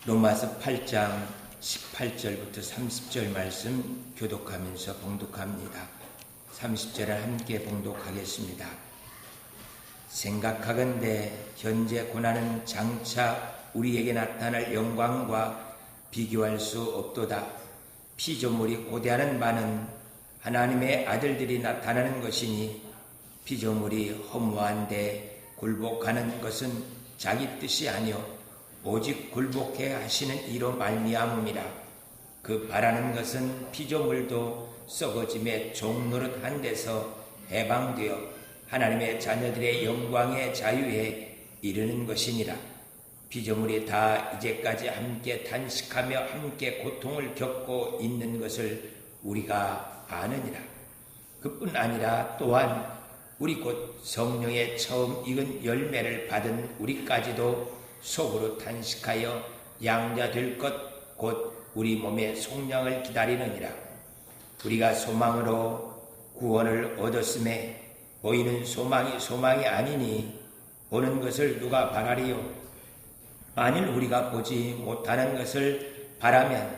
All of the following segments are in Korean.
로마서 8장 18절부터 30절 말씀 교독하면서 봉독합니다. 30절을 함께 봉독하겠습니다. 생각하건대 현재 고난은 장차 우리에게 나타날 영광과 비교할 수 없도다. 피조물이 고대하는 바는 하나님의 아들들이 나타나는 것이니 피조물이 허무한데 굴복하는 것은 자기 뜻이 아니요 오직 굴복해 하시는 이로 말미암음이라. 그 바라는 것은 피조물도 썩어짐의 종노릇한 데서 해방되어 하나님의 자녀들의 영광의 자유에 이르는 것이니라. 피조물이 다 이제까지 함께 탄식하며 함께 고통을 겪고 있는 것을 우리가 아느니라. 그뿐 아니라 또한 우리 곧 성령의 처음 익은 열매를 받은 우리까지도 속으로 탄식하여 양자될 것 곧 우리 몸의 속량을 기다리느니라. 우리가 소망으로 구원을 얻었음에 보이는 소망이 아니니 보는 것을 누가 바라리요? 만일 우리가 보지 못하는 것을 바라면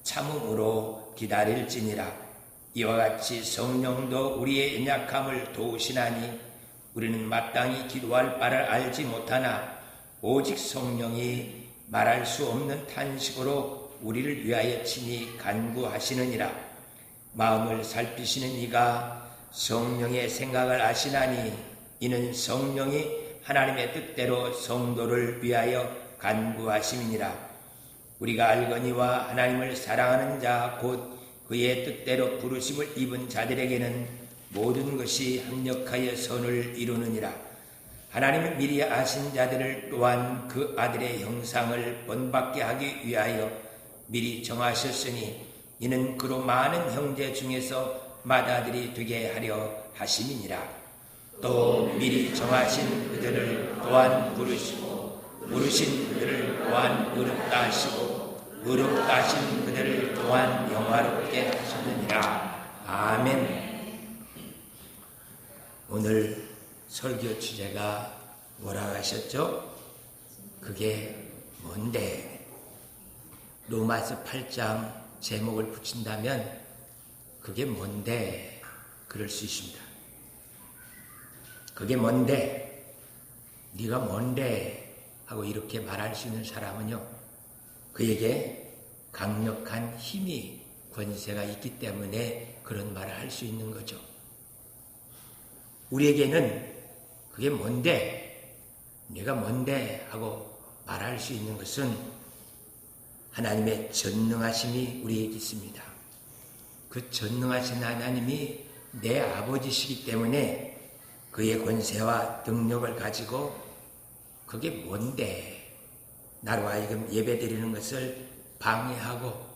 참음으로 기다릴지니라. 이와 같이 성령도 우리의 연약함을 도우시나니 우리는 마땅히 기도할 바를 알지 못하나 오직 성령이 말할 수 없는 탄식으로 우리를 위하여 친히 간구하시느니라. 마음을 살피시는 이가 성령의 생각을 아시나니 이는 성령이 하나님의 뜻대로 성도를 위하여 간구하심이니라. 우리가 알거니와 하나님을 사랑하는 자 곧 그의 뜻대로 부르심을 입은 자들에게는 모든 것이 합력하여 선을 이루느니라. 하나님은 미리 아신 자들을 또한 그 아들의 형상을 본받게 하기 위하여 미리 정하셨으니 이는 그로 많은 형제 중에서 맏아들이 되게 하려 하심이니라. 또 미리 정하신 그들을 또한 부르시고 부르신 그들을 또한 의롭다 하시고 의롭다 하신 그들을 또한 영화롭게 하셨느니라. 아멘. 오늘 설교 주제가 뭐라고 하셨죠? 그게 뭔데? 로마서 8장 제목을 붙인다면 그게 뭔데? 그럴 수 있습니다. 그게 뭔데? 네가 뭔데? 하고 이렇게 말할 수 있는 사람은요, 그에게 강력한 힘이 권세가 있기 때문에 그런 말을 할 수 있는 거죠. 우리에게는 그게 뭔데? 네가 뭔데? 하고 말할 수 있는 것은 하나님의 전능하심이 우리에게 있습니다. 그 전능하신 하나님이 내 아버지시기 때문에 그의 권세와 능력을 가지고 그게 뭔데? 나로 하여금 예배드리는 것을 방해하고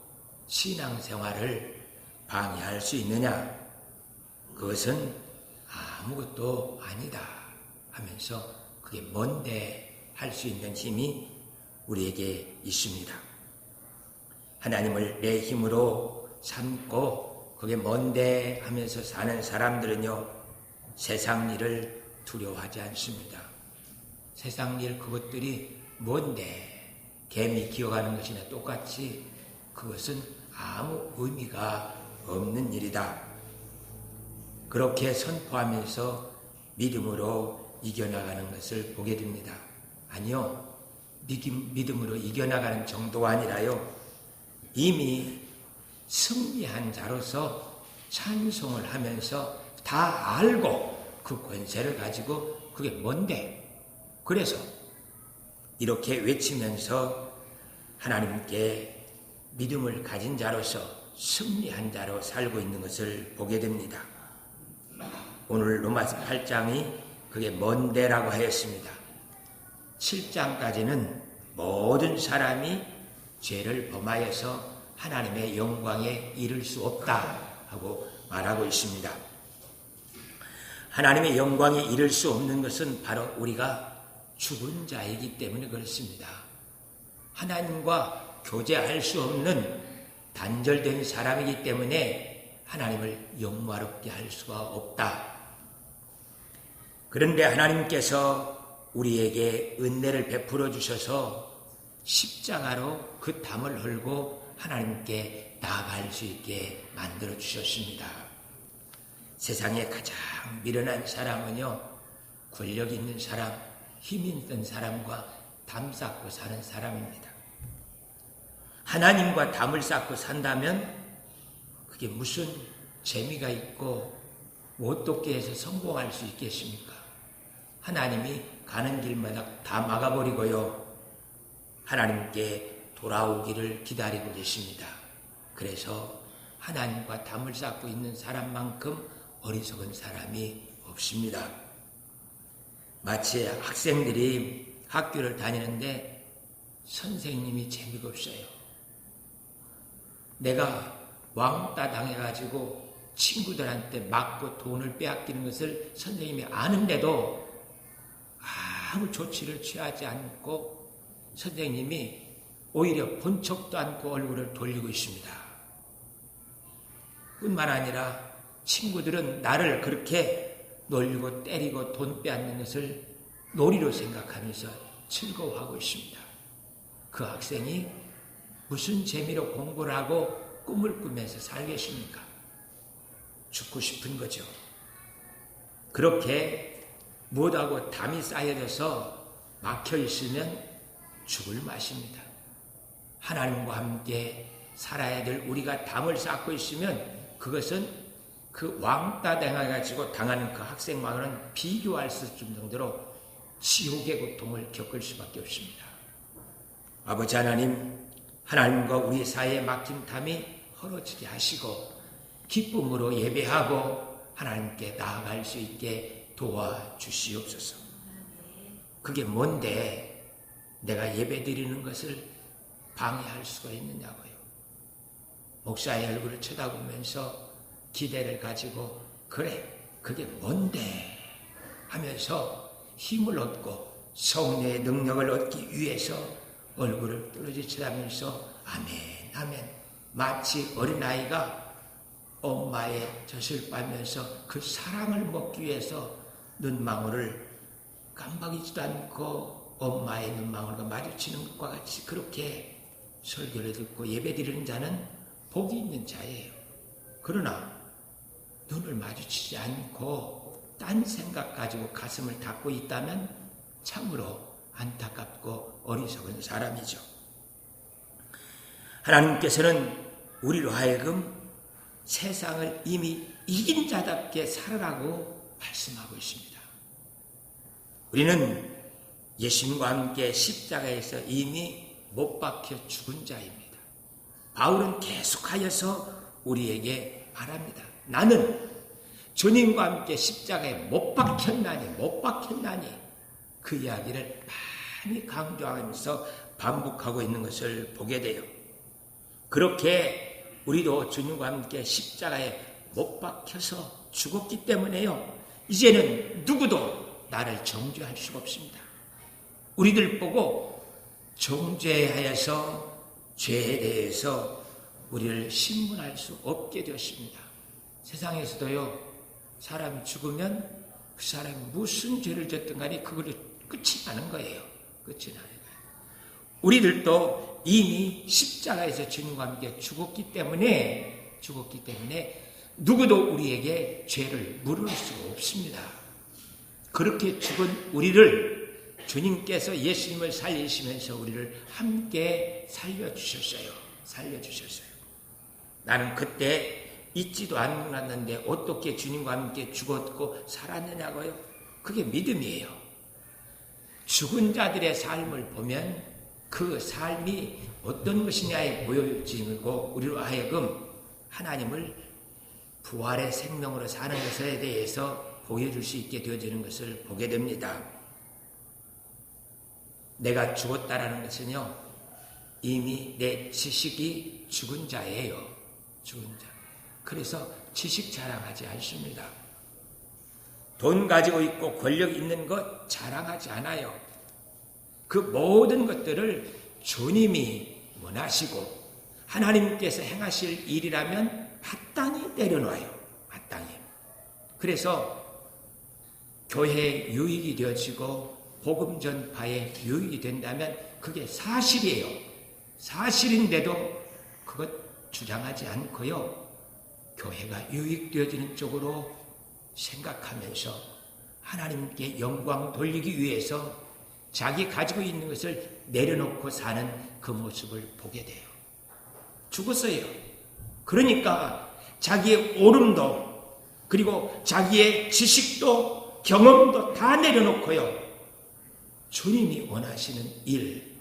신앙생활을 방해할 수 있느냐? 그것은 아무것도 아니다 하면서 그게 뭔데 할 수 있는 힘이 우리에게 있습니다. 하나님을 내 힘으로 삼고 그게 뭔데 하면서 사는 사람들은요, 세상 일을 두려워하지 않습니다. 세상 일 그것들이 뭔데? 개미 기어가는 것이나 똑같이 그것은 아무 의미가 없는 일이다. 그렇게 선포하면서 믿음으로 이겨나가는 것을 보게 됩니다. 아니요, 믿음으로 이겨나가는 정도가 아니라요, 이미 승리한 자로서 찬송을 하면서 다 알고 그 권세를 가지고 그게 뭔데? 그래서 이렇게 외치면서 하나님께 믿음을 가진 자로서 승리한 자로 살고 있는 것을 보게 됩니다. 오늘 로마서 8장이 그게 뭔데라고 하였습니다. 7장까지는 모든 사람이 죄를 범하여서 하나님의 영광에 이를 수 없다 하고 말하고 있습니다. 하나님의 영광에 이를 수 없는 것은 바로 우리가 죽은 자이기 때문에 그렇습니다. 하나님과 교제할 수 없는 단절된 사람이기 때문에 하나님을 영화롭게 할 수가 없다. 그런데 하나님께서 우리에게 은혜를 베풀어 주셔서 십자가로 그 담을 헐고 하나님께 나아갈 수 있게 만들어 주셨습니다. 세상에 가장 미련한 사람은요, 권력 있는 사람, 힘 있는 사람과 담 쌓고 사는 사람입니다. 하나님과 담을 쌓고 산다면 그게 무슨 재미가 있고 어떻게 해서 성공할 수 있겠습니까? 하나님이 가는 길마다 다 막아버리고요, 하나님께 돌아오기를 기다리고 계십니다. 그래서 하나님과 담을 쌓고 있는 사람만큼 어리석은 사람이 없습니다. 마치 학생들이 학교를 다니는데 선생님이 재미가 없어요. 내가 왕따 당해가지고 친구들한테 맞고 돈을 빼앗기는 것을 선생님이 아는데도 아무 조치를 취하지 않고 선생님이 오히려 본 척도 않고 얼굴을 돌리고 있습니다. 뿐만 아니라 친구들은 나를 그렇게 놀리고 때리고 돈 빼앗는 것을 놀이로 생각하면서 즐거워하고 있습니다. 그 학생이 무슨 재미로 공부를 하고 꿈을 꾸면서 살겠습니까? 죽고 싶은 거죠. 그렇게 무엇하고 담이 쌓여져서 막혀 있으면 죽을 맛입니다. 하나님과 함께 살아야 될 우리가 담을 쌓고 있으면 그것은 그 왕따 당해가지고 당하는 그 학생과는 비교할 수 없을 정도로 지옥의 고통을 겪을 수밖에 없습니다. 아버지 하나님, 하나님과 우리 사이에 막힌 담이 헐어지게 하시고 기쁨으로 예배하고 하나님께 나아갈 수 있게 도와주시옵소서. 그게 뭔데 내가 예배드리는 것을 방해할 수가 있느냐고요. 목사의 얼굴을 쳐다보면서 기대를 가지고 그래 그게 뭔데 하면서 힘을 얻고 성령의 능력을 얻기 위해서 얼굴을 뚫어지 쳐다보면서 아멘 아멘, 마치 어린아이가 엄마의 젖을 빨면서 그 사랑을 먹기 위해서 눈망울을 깜박이지도 않고 엄마의 눈망울과 마주치는 것과 같이 그렇게 설교를 듣고 예배드리는 자는 복이 있는 자예요. 그러나 눈을 마주치지 않고 딴 생각 가지고 가슴을 닫고 있다면 참으로 안타깝고 어리석은 사람이죠. 하나님께서는 우리로 하여금 세상을 이미 이긴 자답게 살아라고 말씀하고 있습니다. 우리는 예수님과 함께 십자가에서 이미 못 박혀 죽은 자입니다. 바울은 계속하여서 우리에게 말합니다. 나는 주님과 함께 십자가에 못 박혔나니 그 이야기를 많이 강조하면서 반복하고 있는 것을 보게 돼요. 그렇게 우리도 주님과 함께 십자가에 못 박혀서 죽었기 때문에요, 이제는 누구도 나를 정죄할 수가 없습니다. 우리들 보고 정죄하여서 죄에 대해서 우리를 신문할 수 없게 되었습니다. 세상에서도요, 사람이 죽으면 그 사람이 무슨 죄를 졌든 간에 그걸로 끝이 나는 거예요. 끝이 나는 거예요. 우리들도 이미 십자가에서 주님과 함께 죽었기 때문에 누구도 우리에게 죄를 물을 수가 없습니다. 그렇게 죽은 우리를 주님께서 예수님을 살리시면서 우리를 함께 살려주셨어요. 나는 그때 잊지도 않았는데 어떻게 주님과 함께 죽었고 살았느냐고요? 그게 믿음이에요. 죽은 자들의 삶을 보면 그 삶이 어떤 것이냐에 보여지고 우리로 하여금 하나님을 부활의 생명으로 사는 것에 대해서 보여줄 수 있게 되어지는 것을 보게 됩니다. 내가 죽었다라는 것은요, 이미 내 지식이 죽은 자예요. 죽은 자. 그래서 지식 자랑하지 않습니다. 돈 가지고 있고 권력 있는 것 자랑하지 않아요. 그 모든 것들을 주님이 원하시고 하나님께서 행하실 일이라면 마땅히 내려놔요. 마땅히. 그래서 교회에 유익이 되어지고 복음 전파에 유익이 된다면 그게 사실이에요. 사실인데도 그것 주장하지 않고요. 교회가 유익되어지는 쪽으로 생각하면서 하나님께 영광 돌리기 위해서 자기 가지고 있는 것을 내려놓고 사는 그 모습을 보게 돼요. 죽었어요. 그러니까 자기의 오름도 그리고 자기의 지식도 경험도 다 내려놓고요. 주님이 원하시는 일,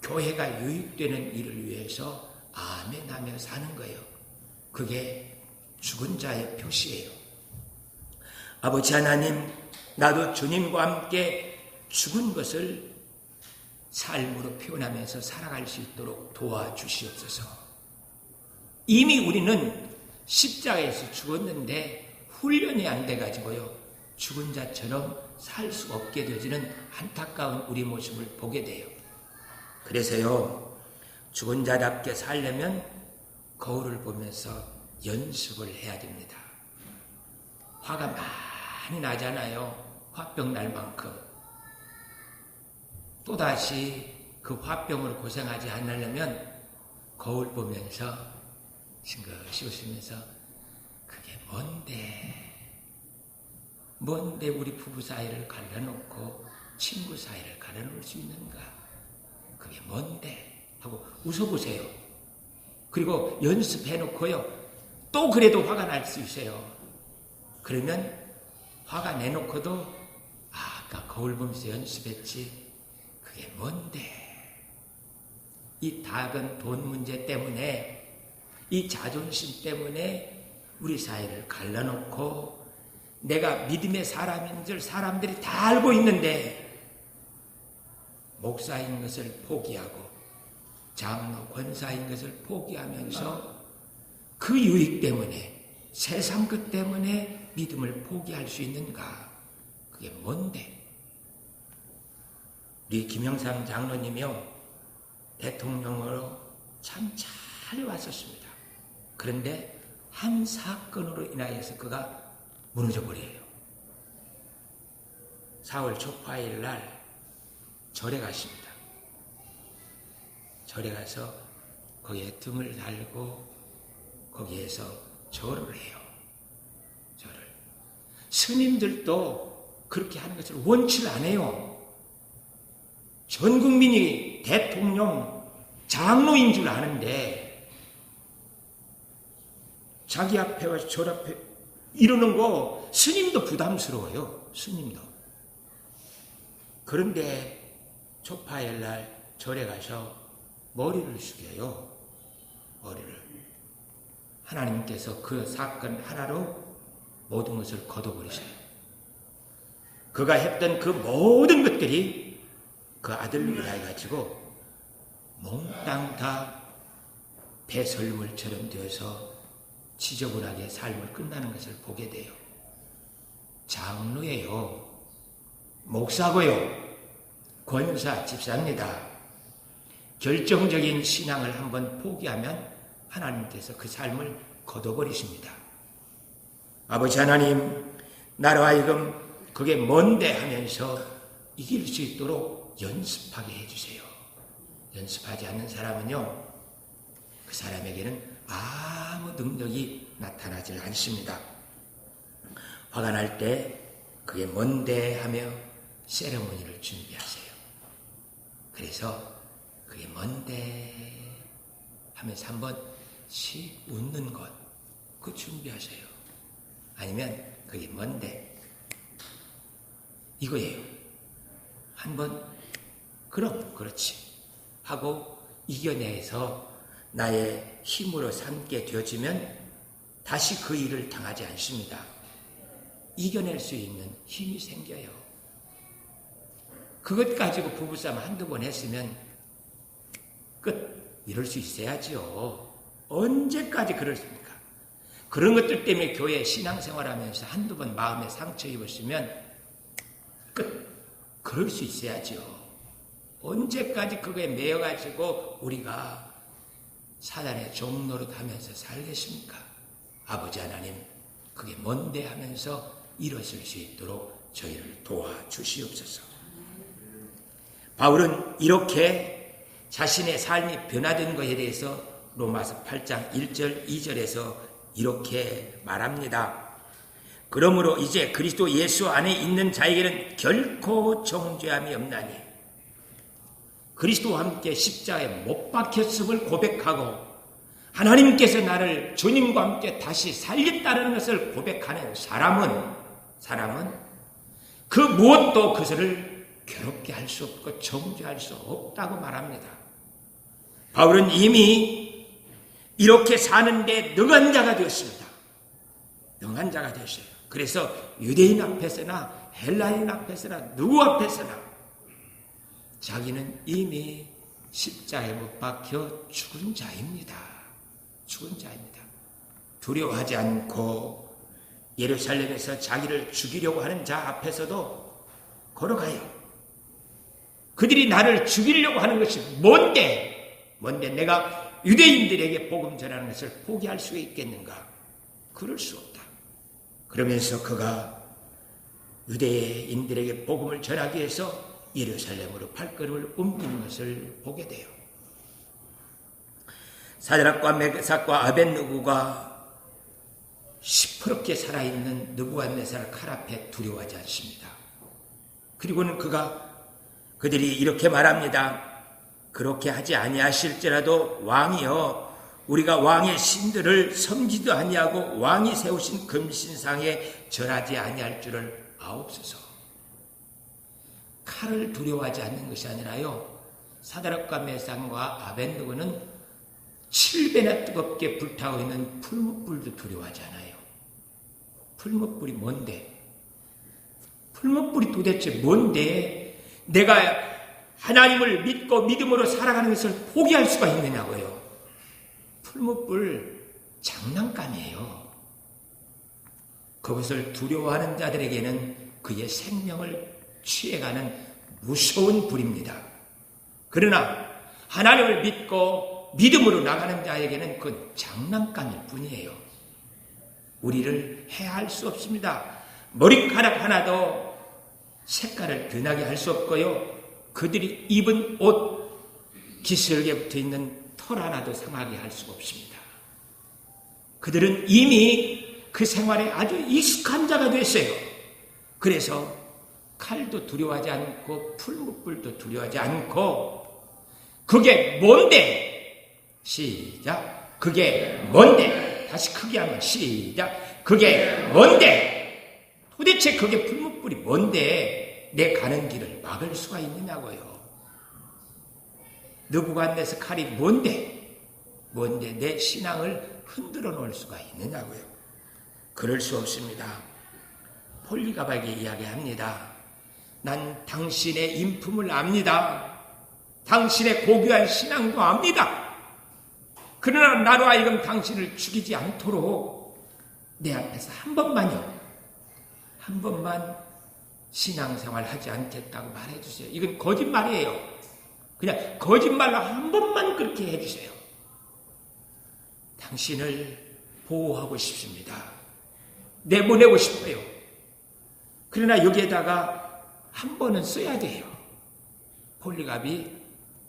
교회가 유익되는 일을 위해서 아멘하며 사는 거예요. 그게 죽은 자의 표시예요. 아버지 하나님, 나도 주님과 함께 죽은 것을 삶으로 표현하면서 살아갈 수 있도록 도와주시옵소서. 이미 우리는 십자가에서 죽었는데 훈련이 안 돼가지고요. 죽은 자처럼 살 수 없게 되어지는 안타까운 우리 모습을 보게 돼요. 그래서요, 죽은 자답게 살려면 거울을 보면서 연습을 해야 됩니다. 화가 많이 나잖아요. 화병 날 만큼. 또다시 그 화병으로 고생하지 않으려면 거울 보면서 싱긋이 웃으면서 그게 뭔데 우리 부부 사이를 갈라놓고 친구 사이를 갈라놓을 수 있는가? 그게 뭔데? 하고 웃어보세요. 그리고 연습해놓고요. 또 그래도 화가 날 수 있어요. 그러면 화가 내놓고도 아까 거울 보면서 연습했지. 그게 뭔데? 이 작은 돈 문제 때문에, 이 자존심 때문에 우리 사이를 갈라놓고 내가 믿음의 사람인 줄 사람들이 다 알고 있는데 목사인 것을 포기하고 장로, 권사인 것을 포기하면서 그 유익 때문에, 세상 것 때문에 믿음을 포기할 수 있는가? 그게 뭔데? 우리 김영삼 장로님이요, 대통령으로 참 잘 왔었습니다. 그런데 한 사건으로 인하여서 그가 무너져 버려요. 4월 초파일 날 절에 가십니다. 절에 가서 거기에 등을 달고 거기에서 절을 해요. 절을. 스님들도 그렇게 하는 것을 원치를 안 해요. 전 국민이 대통령, 장로인 줄 아는데 자기 앞에 와서 절 앞에 이러는 거 스님도 부담스러워요. 스님도. 그런데 초파일 날 절에 가서 머리를 숙여요. 머리를. 하나님께서 그 사건 하나로 모든 것을 거둬버리셔요. 그가 했던 그 모든 것들이 그 아들을 위하여 가지고 몽땅 다 배설물처럼 되어서 지저분하게 삶을 끝나는 것을 보게 돼요. 장로예요. 목사고요. 권사, 집사입니다. 결정적인 신앙을 한번 포기하면 하나님께서 그 삶을 거둬버리십니다. 아버지 하나님, 나로 하여금 그게 뭔데 하면서 이길 수 있도록 연습하게 해주세요. 연습하지 않는 사람은요, 그 사람에게는 아무 능력이 나타나질 않습니다. 화가 날 때 그게 뭔데 하며 세레모니를 준비하세요. 그래서 그게 뭔데 하면서 한번 씩 웃는 것, 그 준비하세요. 아니면 그게 뭔데 이거예요. 한번 그럼 그렇지 하고 이겨내서 나의 힘으로 삼게 되어지면 다시 그 일을 당하지 않습니다. 이겨낼 수 있는 힘이 생겨요. 그것 가지고 부부싸움 한두 번 했으면 끝. 이럴 수 있어야지요. 언제까지 그렇습니까? 그런 것들 때문에 교회 신앙생활하면서 한두 번 마음에 상처 입었으면 끝. 그럴 수 있어야죠. 언제까지 그거에 매여가지고 우리가 사단의 종노릇 하면서 살겠습니까? 아버지 하나님, 그게 뭔데 하면서 일어설 수 있도록 저희를 도와주시옵소서. 바울은 이렇게 자신의 삶이 변화된 것에 대해서 로마서 8장 1절 2절에서 이렇게 말합니다. 그러므로 이제 그리스도 예수 안에 있는 자에게는 결코 정죄함이 없나니 그리스도와 함께 십자가에 못 박혔음을 고백하고 하나님께서 나를 주님과 함께 다시 살렸다는 것을 고백하는 사람은 그 무엇도 그것을 괴롭게 할 수 없고 정죄할 수 없다고 말합니다. 바울은 이미 이렇게 사는데 능한 자가 되었습니다. 능한 자가 되었어요. 그래서 유대인 앞에서나 헬라인 앞에서나 누구 앞에서나 자기는 이미 십자가에 못 박혀 죽은 자입니다. 죽은 자입니다. 두려워하지 않고 예루살렘에서 자기를 죽이려고 하는 자 앞에서도 걸어가요. 그들이 나를 죽이려고 하는 것이 뭔데 내가 유대인들에게 복음 전하는 것을 포기할 수 있겠는가? 그럴 수 없다. 그러면서 그가 유대인들에게 복음을 전하기 위해서 예루살렘으로 발걸음을 옮기는 것을 보게 돼요. 사드락과 메삭과 아벳느고가 시퍼렇게 살아있는 느부갓네살 칼 앞에 두려워하지 않습니다. 그리고는 그들이 이렇게 말합니다. 그렇게 하지 아니하실지라도 왕이여 우리가 왕의 신들을 섬기도 아니하고 왕이 세우신 금신상에 절하지 아니할 줄을 아옵소서. 칼을 두려워하지 않는 것이 아니라요. 사드락과 메삭과 아벳느고는 7배나 뜨겁게 불타고 있는 풀무불도 두려워하지 않아요. 풀무불이 뭔데? 풀무불이 도대체 뭔데 내가 하나님을 믿고 믿음으로 살아가는 것을 포기할 수가 있느냐고요. 풀무불 장난감이에요. 그것을 두려워하는 자들에게는 그의 생명을 취해가는 무서운 불입니다. 그러나 하나님을 믿고 믿음으로 나가는 자에게는 그 장난감일 뿐이에요. 우리를 해할 수 없습니다. 머리카락 하나도 색깔을 변하게 할 수 없고요. 그들이 입은 옷 기슬게 붙어있는 털 하나도 상하게 할 수가 없습니다. 그들은 이미 그 생활에 아주 익숙한 자가 됐어요. 그래서 칼도 두려워하지 않고 풀무불도 두려워하지 않고 그게 뭔데? 시작. 그게 뭔데? 다시 크게 하면 시작. 그게 뭔데? 도대체 그게 풀무불이 뭔데 내 가는 길을 막을 수가 있느냐고요. 느부갓네살 칼이 뭔데 내 신앙을 흔들어 놓을 수가 있느냐고요. 그럴 수 없습니다. 폴리가바에게 이야기합니다. 난 당신의 인품을 압니다. 당신의 고귀한 신앙도 압니다. 그러나 나로 하여금 당신을 죽이지 않도록 내 앞에서 한 번만 신앙생활 하지 않겠다고 말해주세요. 이건 거짓말이에요. 그냥 거짓말로 한 번만 그렇게 해주세요. 당신을 보호하고 싶습니다. 내보내고 싶어요. 그러나 여기에다가 한 번은 써야 돼요. 폴리갑이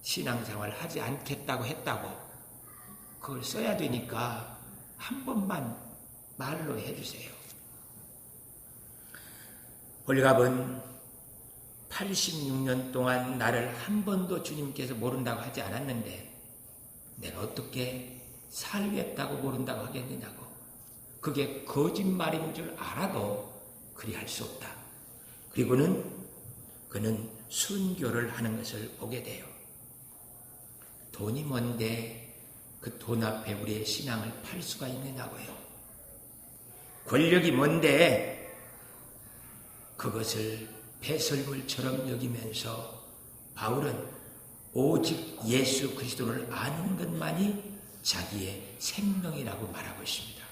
신앙생활 하지 않겠다고 했다고 그걸 써야 되니까 한 번만 말로 해주세요. 폴리갑은 86년 동안 나를 한 번도 주님께서 모른다고 하지 않았는데 내가 어떻게 살겠다고 모른다고 하겠느냐고. 그게 거짓말인 줄 알아도 그리 할 수 없다. 그리고는 그는 순교를 하는 것을 보게 돼요. 돈이 뭔데 그 돈 앞에 우리의 신앙을 팔 수가 있느냐고요. 권력이 뭔데 그것을 배설물처럼 여기면서 바울은 오직 예수 그리스도를 아는 것만이 자기의 생명이라고 말하고 있습니다.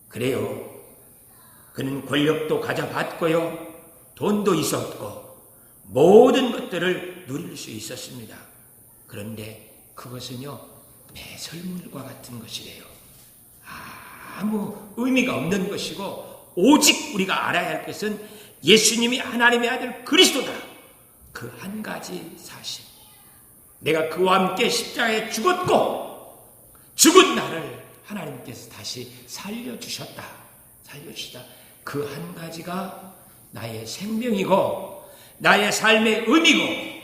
그래요. 그는 권력도 가져봤고요. 돈도 있었고 모든 것들을 누릴 수 있었습니다. 그런데 그것은요. 배설물과 같은 것이래요. 아무 의미가 없는 것이고 오직 우리가 알아야 할 것은 예수님이 하나님의 아들 그리스도다. 그 한 가지 사실, 내가 그와 함께 십자가에 죽었고 죽은 나를 하나님께서 다시 살려주셨다. 그 한 가지가 나의 생명이고 나의 삶의 의미고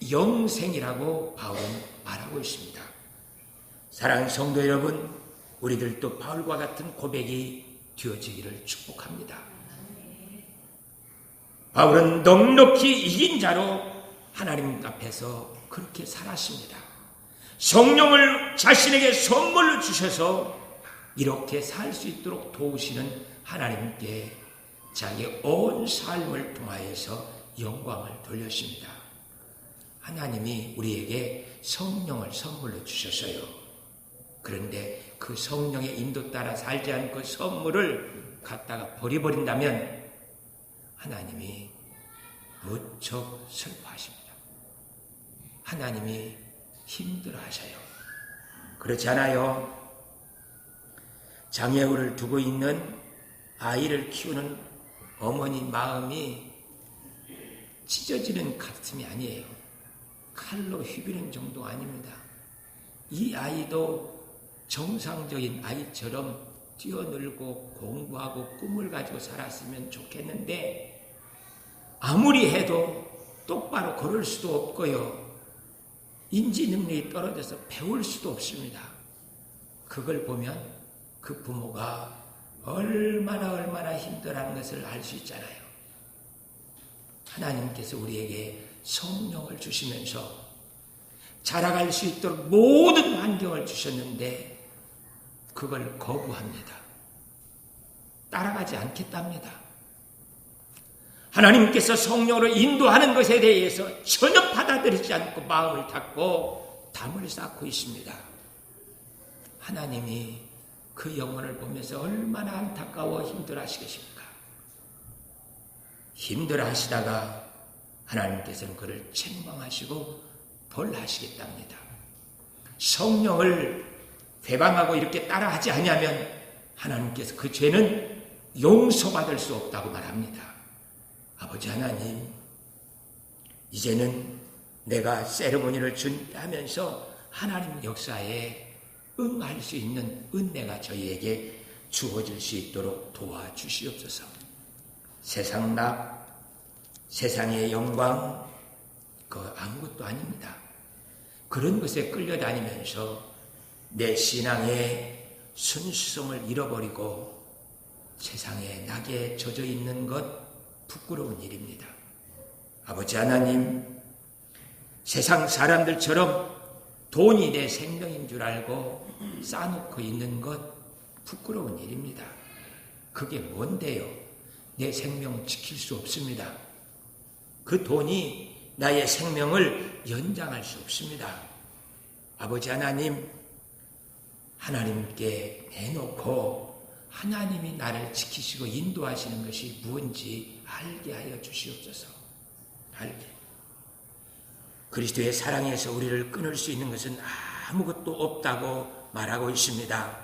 영생이라고 바울은 말하고 있습니다. 사랑하는 성도 여러분, 우리들도 바울과 같은 고백이 되어지기를 축복합니다. 바울은 넉넉히 이긴 자로 하나님 앞에서 그렇게 살았습니다. 성령을 자신에게 선물로 주셔서 이렇게 살 수 있도록 도우시는 하나님께 자기의 온 삶을 통하여서 영광을 돌렸습니다. 하나님이 우리에게 성령을 선물로 주셨어요. 그런데 그 성령의 인도 따라 살지 않고 그 선물을 갖다가 버려버린다면 하나님이 무척 슬퍼하십니다. 하나님이 힘들어하셔요. 그렇지 않아요? 장애우를 두고 있는 아이를 키우는 어머니 마음이 찢어지는 가슴이 아니에요. 칼로 휘비는 정도 아닙니다. 이 아이도 정상적인 아이처럼 뛰어놀고 공부하고 꿈을 가지고 살았으면 좋겠는데 아무리 해도 똑바로 걸을 수도 없고요. 인지 능력이 떨어져서 배울 수도 없습니다. 그걸 보면 그 부모가 얼마나 힘들어하는 것을 알 수 있잖아요. 하나님께서 우리에게 성령을 주시면서 자라갈 수 있도록 모든 환경을 주셨는데 그걸 거부합니다. 따라가지 않겠답니다. 하나님께서 성령으로 인도하는 것에 대해서 전혀 받아들이지 않고 마음을 닫고 담을 쌓고 있습니다. 하나님이 그 영혼을 보면서 얼마나 안타까워 힘들어하시겠습니까? 힘들어하시다가 하나님께서는 그를 책망하시고 벌하시겠답니다. 성령을 배방하고 이렇게 따라하지 않으면 하나님께서 그 죄는 용서받을 수 없다고 말합니다. 아버지 하나님, 이제는 내가 세레모니를 준비하면서 하나님 역사에 응할 수 있는 은혜가 저희에게 주어질 수 있도록 도와주시옵소서. 세상 낙, 세상의 영광, 그거 아무것도 아닙니다. 그런 것에 끌려다니면서 내 신앙의 순수성을 잃어버리고 세상의 낙에 젖어 있는 것 부끄러운 일입니다. 아버지 하나님, 세상 사람들처럼 돈이 내 생명인 줄 알고 쌓아놓고 있는 것 부끄러운 일입니다. 그게 뭔데요? 내 생명을 지킬 수 없습니다. 그 돈이 나의 생명을 연장할 수 없습니다. 아버지 하나님, 하나님께 내놓고 하나님이 나를 지키시고 인도하시는 것이 무엇인지 알게 하여 주시옵소서. 알게. 그리스도의 사랑에서 우리를 끊을 수 있는 것은 아무것도 없다고 말하고 있습니다.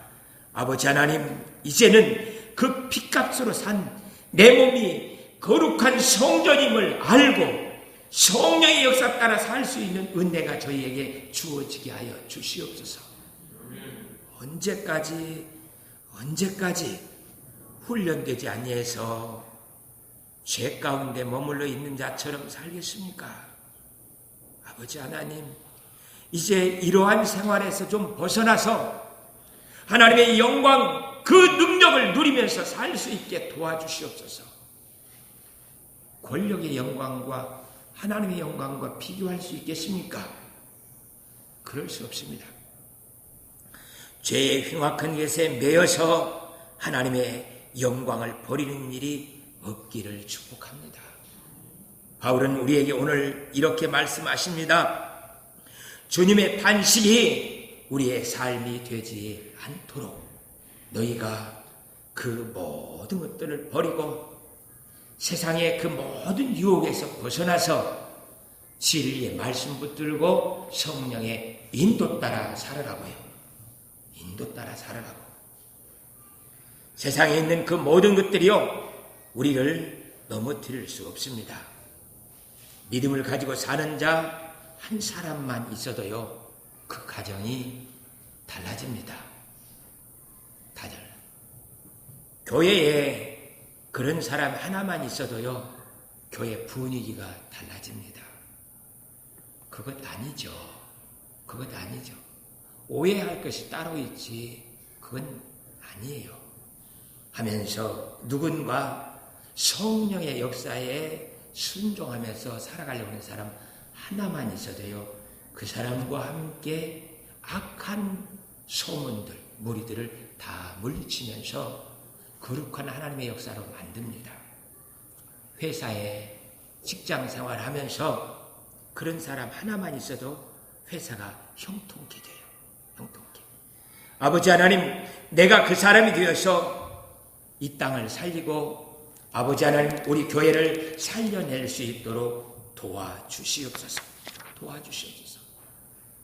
아버지 하나님, 이제는 그 핏값으로 산 내 몸이 거룩한 성전임을 알고 성령의 역사 따라 살 수 있는 은혜가 저희에게 주어지게 하여 주시옵소서. 언제까지 훈련되지 아니해서 죄 가운데 머물러 있는 자처럼 살겠습니까? 아버지 하나님, 이제 이러한 생활에서 좀 벗어나서 하나님의 영광, 그 능력을 누리면서 살 수 있게 도와주시옵소서. 권력의 영광과 하나님의 영광과 비교할 수 있겠습니까? 그럴 수 없습니다. 죄의 흉악한 것에 매여서 하나님의 영광을 버리는 일이 없기를 축복합니다. 바울은 우리에게 오늘 이렇게 말씀하십니다. 주님의 반식이 우리의 삶이 되지 않도록 너희가 그 모든 것들을 버리고 세상의 그 모든 유혹에서 벗어나서 진리의 말씀 붙들고 성령의 인도 따라 살아가고요. 인도 따라 살아가고 세상에 있는 그 모든 것들이요 우리를 넘어뜨릴 수 없습니다. 믿음을 가지고 사는 자 한 사람만 있어도요, 그 가정이 달라집니다. 다들. 교회에 그런 사람 하나만 있어도요, 교회 분위기가 달라집니다. 그것 아니죠. 그것 아니죠. 오해할 것이 따로 있지, 그건 아니에요. 하면서 누군가 성령의 역사에 순종하면서 살아가려고 하는 사람 하나만 있어도요, 그 사람과 함께 악한 소문들, 무리들을 다 물리치면서 거룩한 하나님의 역사로 만듭니다. 회사에 직장 생활하면서 그런 사람 하나만 있어도 회사가 형통케 돼요. 형통케. 아버지 하나님, 내가 그 사람이 되어서 이 땅을 살리고 아버지 하나님, 우리 교회를 살려낼 수 있도록 도와주시옵소서. 도와주시옵소서.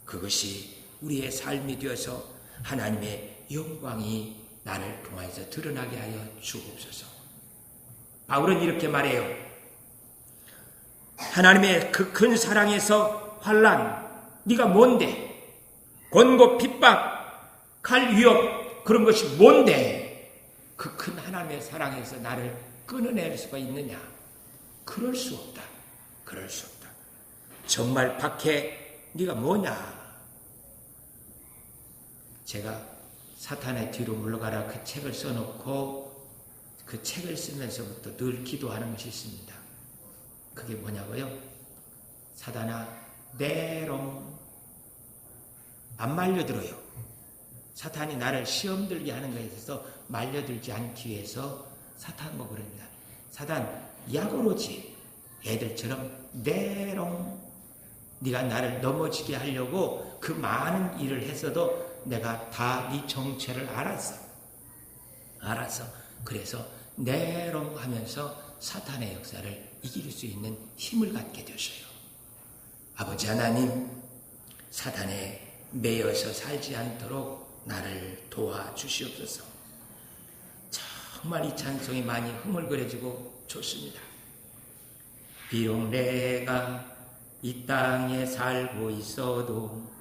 그것이 우리의 삶이 되어서 하나님의 영광이 나를 통하여서 드러나게 하여 주옵소서. 바울은 이렇게 말해요. 하나님의 그 큰 사랑에서 환난, 네가 뭔데? 권고, 핍박, 칼, 위협, 그런 것이 뭔데? 그 큰 하나님의 사랑에서 나를 끊어낼 수가 있느냐? 그럴 수 없다. 그럴 수 없다. 정말 박해, 네가 뭐냐? 제가 사탄의 뒤로 물러가라 그 책을 써놓고 그 책을 쓰면서부터 늘 기도하는 것이 있습니다. 그게 뭐냐고요? 사탄아, 내롱. 안 말려들어요. 사탄이 나를 시험 들게 하는 것에 있어서 말려들지 않기 위해서 사탄 뭐 그럽니다. 사탄, 약오로지. 애들처럼 내롱. 네가 나를 넘어지게 하려고 그 많은 일을 했어도 내가 다 네 정체를 알았어. 그래서 내롱 하면서 사탄의 역사를 이길 수 있는 힘을 갖게 되셔요. 아버지 하나님, 사탄에 매여서 살지 않도록 나를 도와주시옵소서. 정말 이 찬송이 많이 흥얼거려지고 좋습니다. 비록 내가 이 땅에 살고 있어도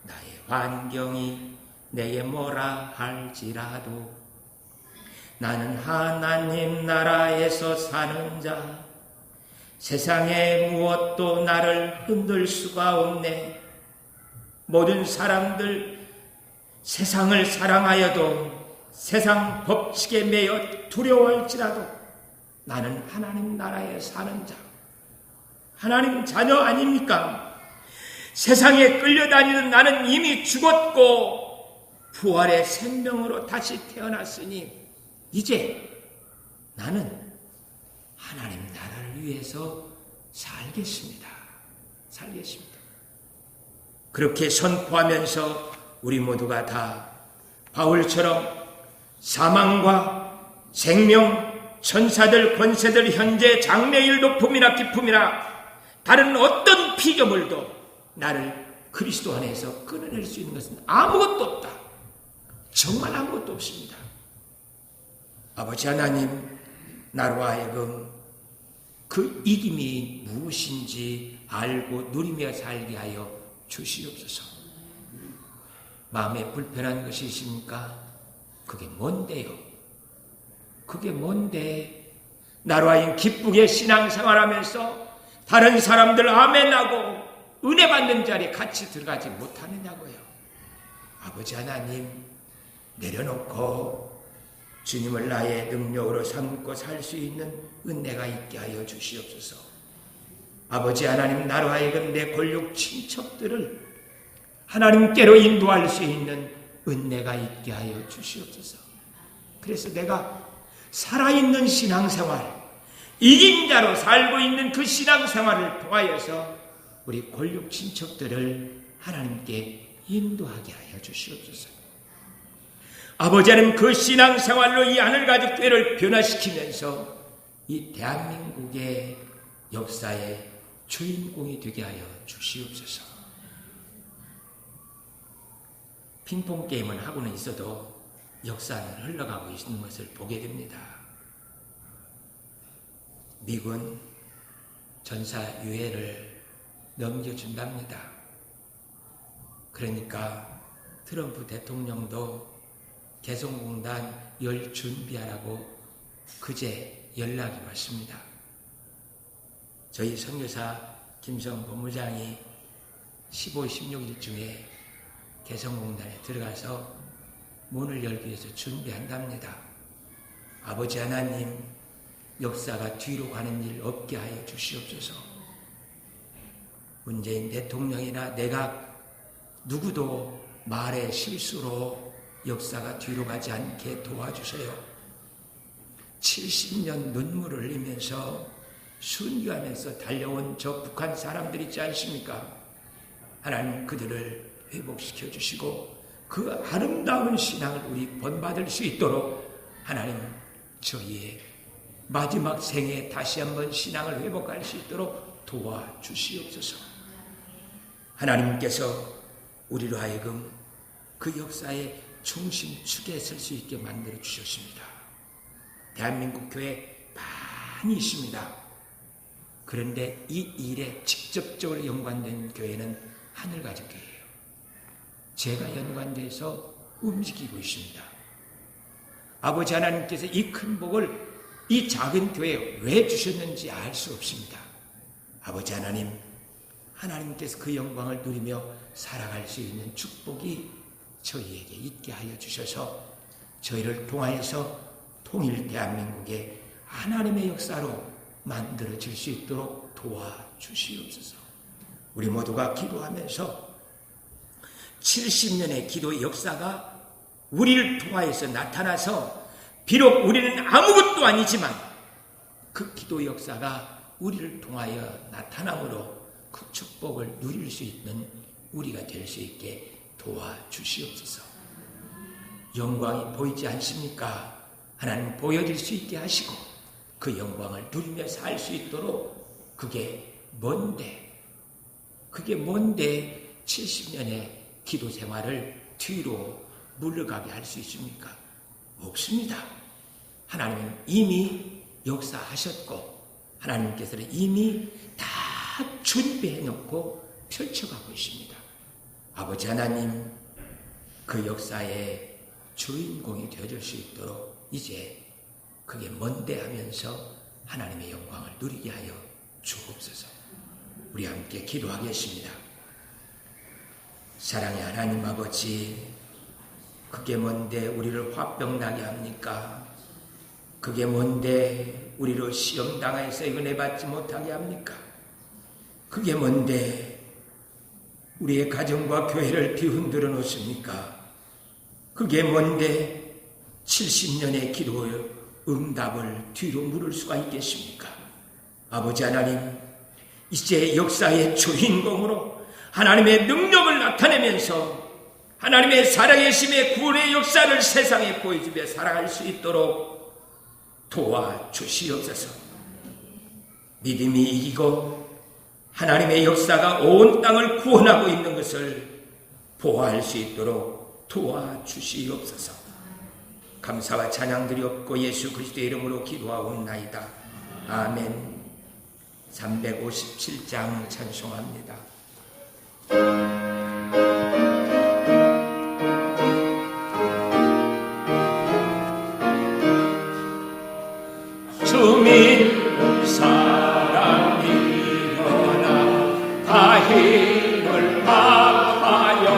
나의 환경이 내게 뭐라 할지라도 나는 하나님 나라에서 사는 자, 세상에 무엇도 나를 흔들 수가 없네. 모든 사람들 세상을 사랑하여도 세상 법칙에 매여 두려워할지라도 나는 하나님 나라에 사는 자, 하나님 자녀 아닙니까? 세상에 끌려다니는 나는 이미 죽었고 부활의 생명으로 다시 태어났으니 이제 나는 하나님 나라를 위해서 살겠습니다. 그렇게 선포하면서 우리 모두가 다 바울처럼 사망과 생명, 천사들, 권세들, 현재, 장래일, 높음이나 깊음이나 다른 어떤 피조물도 나를 그리스도 안에서 끊어낼 수 있는 것은 아무것도 없다. 정말 아무것도 없습니다. 아버지 하나님, 나로 하여금 그 이김이 무엇인지 알고 누리며 살게 하여 주시옵소서. 마음에 불편한 것이 있습니까? 그게 뭔데요? 그게 뭔데? 나로 하여금 기쁘게 신앙생활하면서 다른 사람들 아멘하고 은혜 받는 자리에 같이 들어가지 못하느냐고요. 아버지 하나님, 내려놓고 주님을 나의 능력으로 삼고 살 수 있는 은혜가 있게 하여 주시옵소서. 아버지 하나님, 나로 하여금 내 권력 친척들을 하나님께로 인도할 수 있는 은혜가 있게 하여 주시옵소서. 그래서 내가 살아있는 신앙생활, 이긴 자로 살고 있는 그 신앙생활을 통하여서 우리 권력 친척들을 하나님께 인도하게 하여 주시옵소서. 아버지 하나님, 그 신앙생활로 이 하늘가족교회를 변화시키면서 이 대한민국의 역사의 주인공이 되게 하여 주시옵소서. 핑퐁 게임은 하고는 있어도 역사는 흘러가고 있는 것을 보게 됩니다. 미군, 전사유예를 넘겨준답니다. 그러니까 트럼프 대통령도 개성공단 열 준비하라고 그제 연락이 왔습니다. 저희 선교사 김성 본부장이 15, 16일 중에 개성공단에 들어가서 문을 열기 위해서 준비한답니다. 아버지 하나님, 역사가 뒤로 가는 일 없게 하여 주시옵소서. 문재인 대통령이나 내각 누구도 말의 실수로 역사가 뒤로 가지 않게 도와주세요. 70년 눈물을 흘리면서 순교하면서 달려온 저 북한 사람들 있지 않습니까? 하나님 그들을 회복시켜 주시고 그 아름다운 신앙을 우리 본받을 수 있도록 하나님 저희의 마지막 생에 다시 한번 신앙을 회복할 수 있도록 도와주시옵소서. 하나님께서 우리로 하여금 그 역사의 중심축에 설 수 있게 만들어 주셨습니다. 대한민국 교회 많이 있습니다. 그런데 이 일에 직접적으로 연관된 교회는 하늘가족교회예요. 제가 연관돼서 움직이고 있습니다. 아버지 하나님께서 이 큰 복을 이 작은 교회에 왜 주셨는지 알 수 없습니다. 아버지 하나님, 하나님께서 그 영광을 누리며 살아갈 수 있는 축복이 저희에게 있게 하여 주셔서 저희를 통하여서 통일 대한민국의 하나님의 역사로 만들어질 수 있도록 도와주시옵소서. 우리 모두가 기도하면서 70년의 기도의 역사가 우리를 통하여서 나타나서 비록 우리는 아무것도 아니지만 그 기도 역사가 우리를 통하여 나타남으로 그 축복을 누릴 수 있는 우리가 될 수 있게 도와주시옵소서. 영광이 보이지 않습니까? 하나님 보여질 수 있게 하시고 그 영광을 누리며 살 수 있도록 그게 뭔데 70년의 기도 생활을 뒤로 물러가게 할 수 있습니까? 없습니다. 하나님은 이미 역사하셨고 하나님께서는 이미 다 준비해 놓고 펼쳐가고 있습니다. 아버지 하나님, 그 역사의 주인공이 되어줄 수 있도록 이제 그게 뭔데 하면서 하나님의 영광을 누리게 하여 주옵소서. 우리 함께 기도하겠습니다. 사랑의 하나님 아버지, 그게 뭔데 우리를 화병나게 합니까? 그게 뭔데 우리를 시험당해서 은혜받지 못하게 합니까? 그게 뭔데 우리의 가정과 교회를 뒤흔들어 놓습니까? 그게 뭔데 70년의 기도의 응답을 뒤로 물을 수가 있겠습니까? 아버지 하나님, 이제 역사의 주인공으로 하나님의 능력을 나타내면서 하나님의 살아계심의 구원의 역사를 세상에 보여주며 살아갈 수 있도록 도와주시옵소서. 믿음이 이기고 하나님의 역사가 온 땅을 구원하고 있는 것을 보아할 수 있도록 도와주시옵소서. 감사와 찬양 드리옵고 예수 그리스도의 이름으로 기도하옵나이다. 아멘. 357장 찬송합니다. 주민 사랑이 일어나 다 힘을 합하여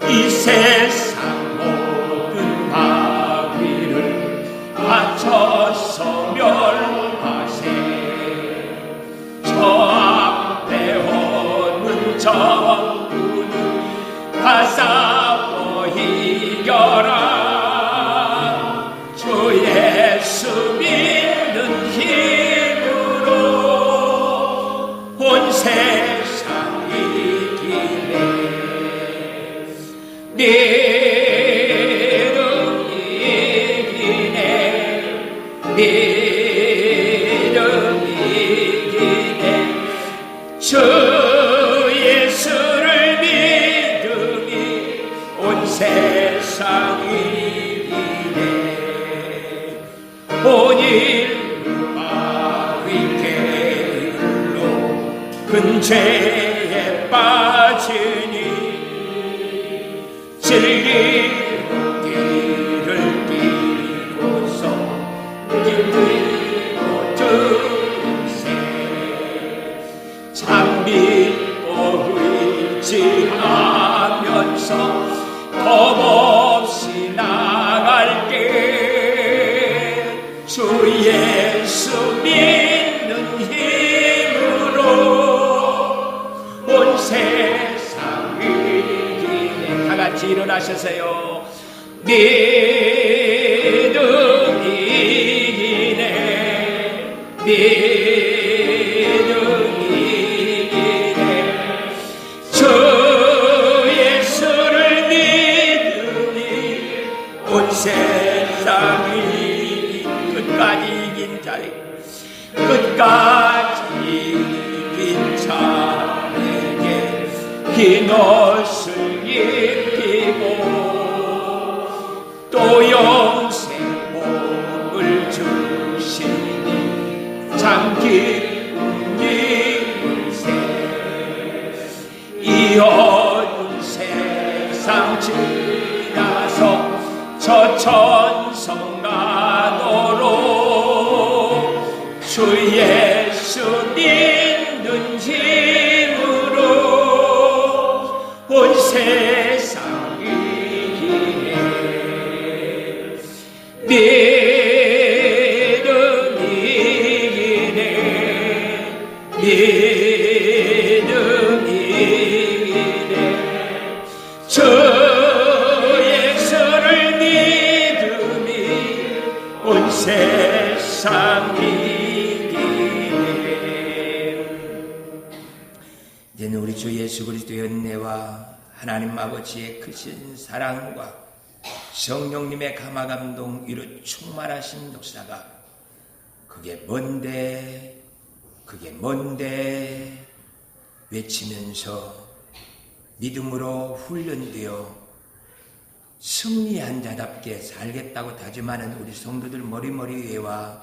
이 세상 모든 마귀를 맞춰서 멸하세. 저 앞에 오는 적군을 다 싸워 이겨라. 주 예수 믿는 힘으로 온 세상 이기네. 믿음 이기네. 믿음 이기네. 주 예수를 믿음이 온 세상 이기네. 온 인류 마귀 슬기로 길을 끼고서 길들고 들세 참 믿고 의지하면서 겁없이 나갈게 주 예수 믿는 힘으로 온 세상 이기네. 다같이 일어나셔서요. 믿음이 이기네. 믿음이 이기네. 주 예수를 믿으니 온 세상이 끝까지 이긴 자에게 끝까지 이긴 자에게 긴 옷을 입히고 또 영생 복을 주시니 참 기쁜 일세 이 어두운 세상 지나서 저 천성 가도록 주 예수 믿는 힘으로 온 세상 이기네. 믿음이 이기네. 믿음이 이기네. 주 예수를 믿음이 온 세상 이기네. 이제는 우리 주 예수 그리스도의 은혜와 하나님 아버지의 크신 사랑과 성령님의 감화감동 위로 충만하신 역사가 그게 뭔데 외치면서 믿음으로 훈련되어 승리한 자답게 살겠다고 다짐하는 우리 성도들 머리머리 위에와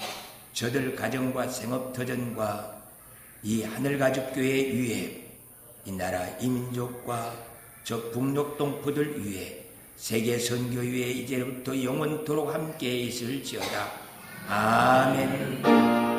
저들 가정과 생업터전과 이 하늘가족교회 위에 이 나라 이민족과 저 북녘 동포들 위에 세계선교 위에 이제부터 영원토록 함께 있을지어다. 아멘.